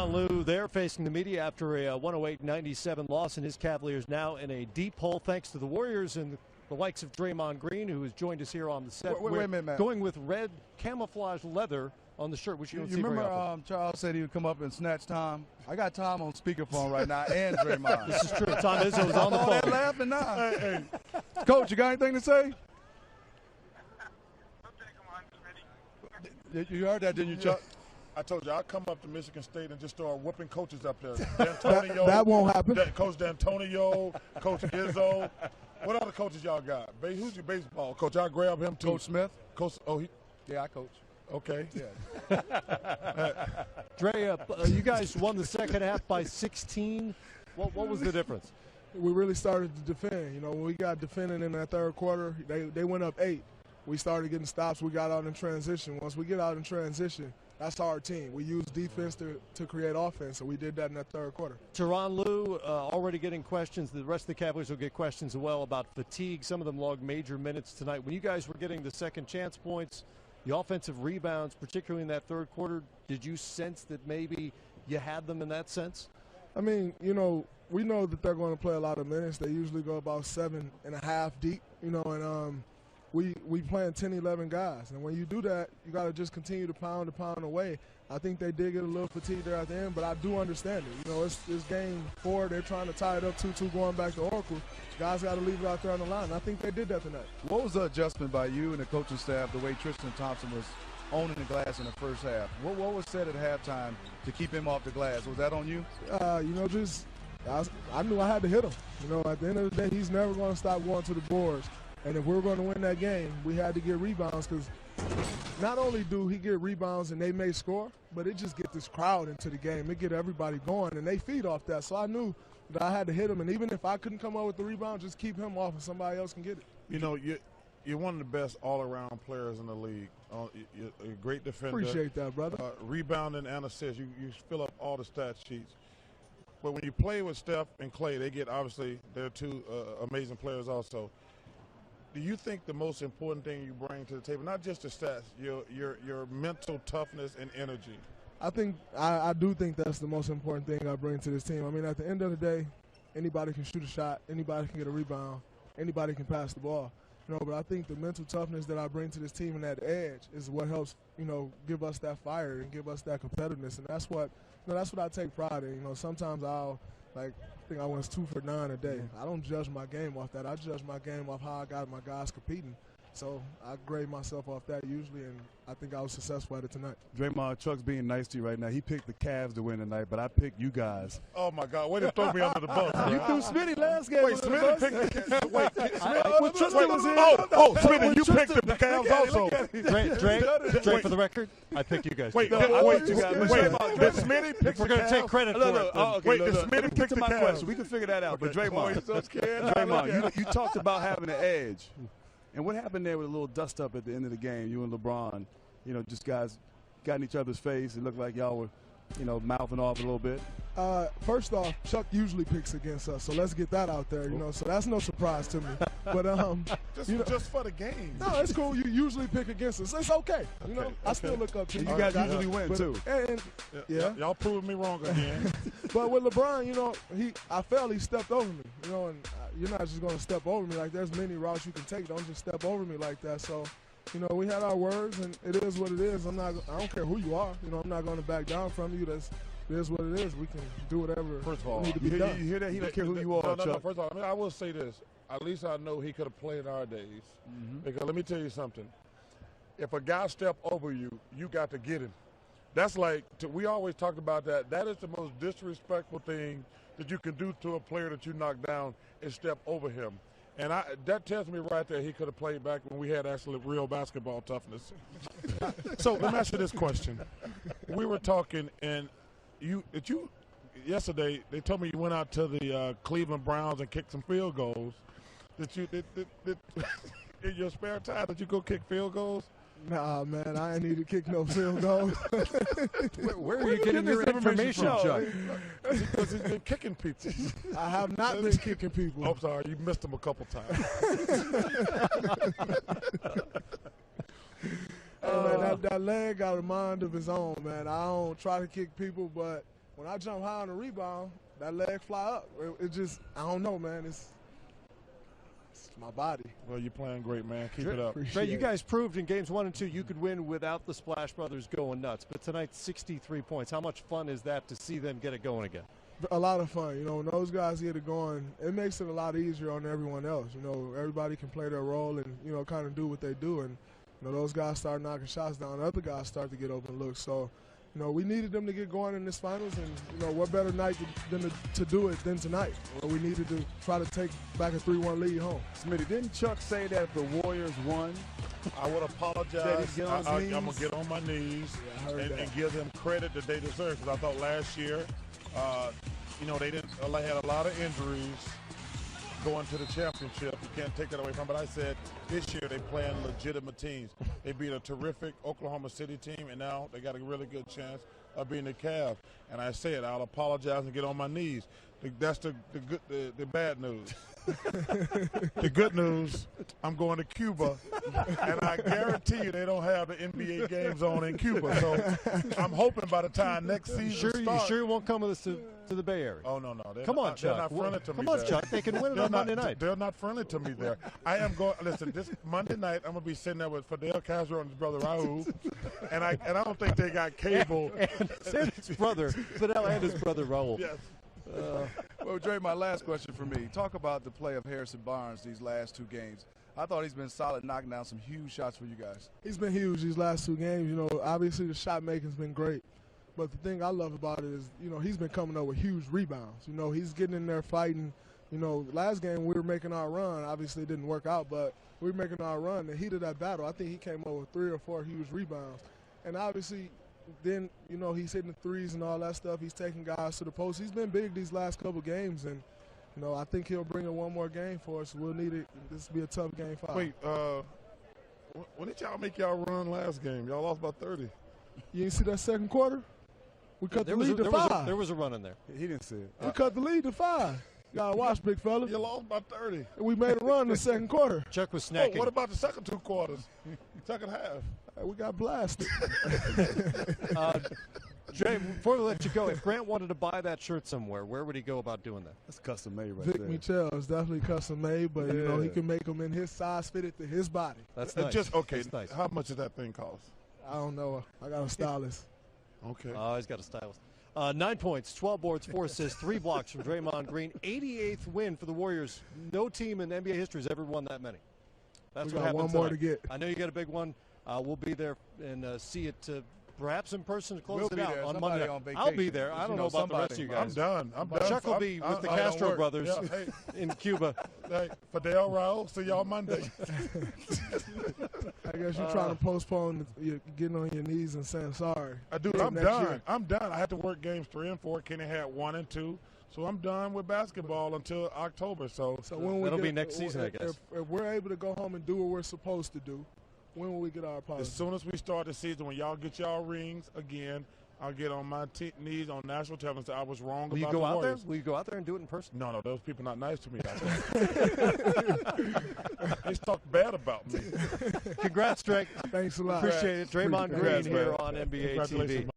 Lou there facing the media after a 108-97 loss, and his Cavaliers now in a deep hole thanks to the Warriors and the likes of Draymond Green, who has joined us here on the set. Wait a minute, man. Going with red camouflage leather on the shirt, which you don't see remember very often. Charles said he would come up and snatch Tom? I got Tom on speakerphone right now and Draymond. This is true. Tom Izzo is on the all phone. that laughing now. Hey. Coach, you got anything to say? You heard that, didn't you, Chuck? I told you I'll come up to Michigan State and just start whooping coaches up there. D'Antonio, that won't happen. Coach D'Antonio, Coach Izzo. What other coaches y'all got? Who's your baseball coach? I'll grab him too. Coach Smith. Coach. Yeah, I coach. Okay. Yeah. Dre, you guys won the second half by 16. What was the difference? We really started to defend. You know, when we got defending in that third quarter, they went up 8. We started getting stops. We got out in transition. Once we get out in transition, that's our team. We use defense to create offense, and we did that in that third quarter. Tyronn Lue already getting questions. The rest of the Cavaliers will get questions as well about fatigue. Some of them logged major minutes tonight. When you guys were getting the second chance points, the offensive rebounds, particularly in that third quarter, did you sense that maybe you had them in that sense? I mean, you know, we know that they're going to play a lot of minutes. They usually go about 7.5 deep, you know, and we playing 10, 11 guys. And when you do that, you got to just continue to pound away. I think they did get a little fatigued there at the end, but I do understand it. You know, it's game 4. They're trying to tie it up 2-2 going back to Oracle. Guys got to leave it out there on the line. And I think they did that tonight. What was the adjustment by you and the coaching staff, the way Tristan Thompson was owning the glass in the first half? What was said at halftime to keep him off the glass? Was that on you? You know, I knew I had to hit him. You know, at the end of the day, he's never going to stop going to the boards. And if we're going to win that game, we had to get rebounds, because not only do he get rebounds and they may score, but it just get this crowd into the game. It get everybody going, and they feed off that. So I knew that I had to hit him, and even if I couldn't come up with the rebound, just keep him off and somebody else can get it. You know, you're one of the best all-around players in the league. You're a great defender. Appreciate that, brother. Rebounding and assists. You fill up all the stat sheets. But when you play with Steph and Clay, they're two amazing players also. Do you think the most important thing you bring to the table, not just the stats, your mental toughness and energy? I do think that's the most important thing I bring to this team. I mean, at the end of the day, anybody can shoot a shot, anybody can get a rebound, anybody can pass the ball. You know, but I think the mental toughness that I bring to this team and that edge is what helps, you know, give us that fire and give us that competitiveness, and that's what I take pride in. You know, sometimes I think I was 2 for 9 a day. I don't judge my game off that. I judge my game off how I got my guys competing. So I grade myself off that usually, and I think I was successful at it tonight. Draymond, Chuck's being nice to you right now. He picked the Cavs to win tonight, but I picked you guys. Oh, my God. Way to throw me under the bus. You threw Smitty last game. Wait, Smitty picked the Cavs. Wait, Smitty, Smitty, you picked the Cavs also. Dre, for the record, I picked you guys. Did Smitty pick the Cavs? We're going to take credit for it. Wait, did Smitty pick the Cavs? We can figure that out. But Draymond, so scared. you talked about having an edge. And what happened there with a little dust up at the end of the game, you and LeBron? You know, just guys got in each other's face. It looked like y'all were, you know, mouthing off a little bit. First off, Chuck usually picks against us, so let's get that out there, you know. So that's no surprise to me. But just for the game. No, it's cool. You usually pick against us. It's okay. You know, I still look up to you. You guys usually win too. Yeah. Y'all proving me wrong again. But with LeBron, you know, I felt he stepped over me. You know, and you're not just going to step over me. Like, there's many routes you can take. Don't just step over me like that. So, you know, we had our words, and it is what it is. I don't care who you are. You know, I'm not going to back down from you. It is what it is. We can do whatever First of all, need to be done. You hear that? He don't care who you are, No. Chuck. First of all, I mean, I will say this. At least I know he could have played in our days. Because let me tell you something. If a guy step over you, you got to get him. That's like, we always talked about that. That is the most disrespectful thing that you can do to a player that you knock down is step over him. And that tells me right there he could have played back when we had actually real basketball toughness. So let me ask you this question. We were talking, and yesterday they told me you went out to the Cleveland Browns and kicked some field goals. In your spare time, did you go kick field goals? Nah, man, I ain't need to kick no field goals. Where are you getting your information, Chuck? Because he's been kicking people. I have not been kicking people. I'm sorry, you missed him a couple times. Hey, man, that leg got a mind of his own, man. I don't try to kick people, but when I jump high on the rebound, that leg fly up. It just, I don't know, man. It's my body. Well, you're playing great, man. Keep it up. Dre, you guys proved in games 1 and 2 you could win without the Splash Brothers going nuts. But tonight, 63 points. How much fun is that to see them get it going again? A lot of fun. You know, when those guys get it going, it makes it a lot easier on everyone else. You know, everybody can play their role and, you know, kind of do what they do. And, you know, those guys start knocking shots down. Other guys start to get open looks. So, you know, we needed them to get going in this finals, and, you know, what better night than to do it than tonight, where we needed to try to take back a 3-1 lead home. Smitty, didn't Chuck say that if the Warriors won, I would apologize. I'm going to get on my knees and give them credit that they deserve, because I thought last year, you know, they had a lot of injuries going to the championship. You can't take that away from them. But I said this year they playing legitimate teams. They beat a terrific Oklahoma City team, and now they got a really good chance of being the Cavs. And I said I'll apologize and get on my knees. That's the bad news. The good news, I'm going to Cuba, and I guarantee you they don't have the NBA games on in Cuba. So I'm hoping by the time next season starts. You sure you won't come with us to the Bay Area? Oh, no. Come on, Chuck. They're not friendly to me. Come on, there. Chuck. They can win it on Monday night. They're not friendly to me there. I am going. Listen, this Monday night I'm going to be sitting there with Fidel Castro and his brother Raul, and I don't think they got cable. And his brother, Fidel, and his brother Raul. Yes. Well, Dre, my last question for me. Talk about the play of Harrison Barnes these last 2 games. I thought he's been solid, knocking down some huge shots for you guys. He's been huge these last 2 games. You know, obviously the shot making's been great. But the thing I love about it is, you know, he's been coming up with huge rebounds. You know, he's getting in there fighting. You know, last game we were making our run. Obviously it didn't work out, but we were making our run. The heat of that battle, I think he came up with 3 or 4 huge rebounds. And obviously then, you know, he's hitting the threes and all that stuff. He's taking guys to the post. He's been big these last couple games, and, you know, I think he'll bring in one more game for us. We'll need it. This will be a tough game 5. Wait, when did y'all make y'all run last game? Y'all lost by 30. You didn't see that second quarter? We cut the lead to 5. There was a run in there. He didn't see it. We cut the lead to 5. You gotta watch, big fella. You lost by 30. And we made a run in the second quarter. Chuck was snacking. Oh, what about the second 2 quarters? Second half. We got blasted. Jay, before we let you go, if Grant wanted to buy that shirt somewhere, where would he go about doing that? That's custom made right Vic there. Michelle is definitely custom made, but you know he can make them in his size, fitted to his body. That's nice. Just okay. That's nice. How much does that thing cost? I don't know. I got a stylist. Okay. Oh, he's got a stylist. 9 points, 12 boards, 4 assists, 3 blocks from Draymond Green. 88th win for the Warriors. No team in NBA history has ever won that many. That's We what got happened one more tonight. to get. I know you got a big one. We'll be there and see it perhaps in person to close We'll it be out there. on Somebody Monday. on I'll be vacation. there. I You don't know know about the rest of somebody. you guys. I'm done. Chuck will be with the Castro brothers Yeah, hey, in Cuba. hey, Fidel, Raul, see y'all Monday. I guess you're trying to postpone getting on your knees and saying sorry. Dude, Till I'm next done. year. I'm done. I had to work games 3 and 4. Kenny had 1 and 2. So I'm done with basketball until October. So when That'll be next season, I guess. If we're able to go home and do what we're supposed to do, when will we get our apology? as soon as we start the season, when y'all get y'all rings again, I'll get on my knees on national television. So I was wrong Will you about go the out there? Warriors. Will you go out there and do it in person? No, those people not nice to me. They talk bad about me. Congrats, Drake. Thanks a lot. Appreciate it. Draymond Green Congrats, here man. on NBA TV. Congratulations,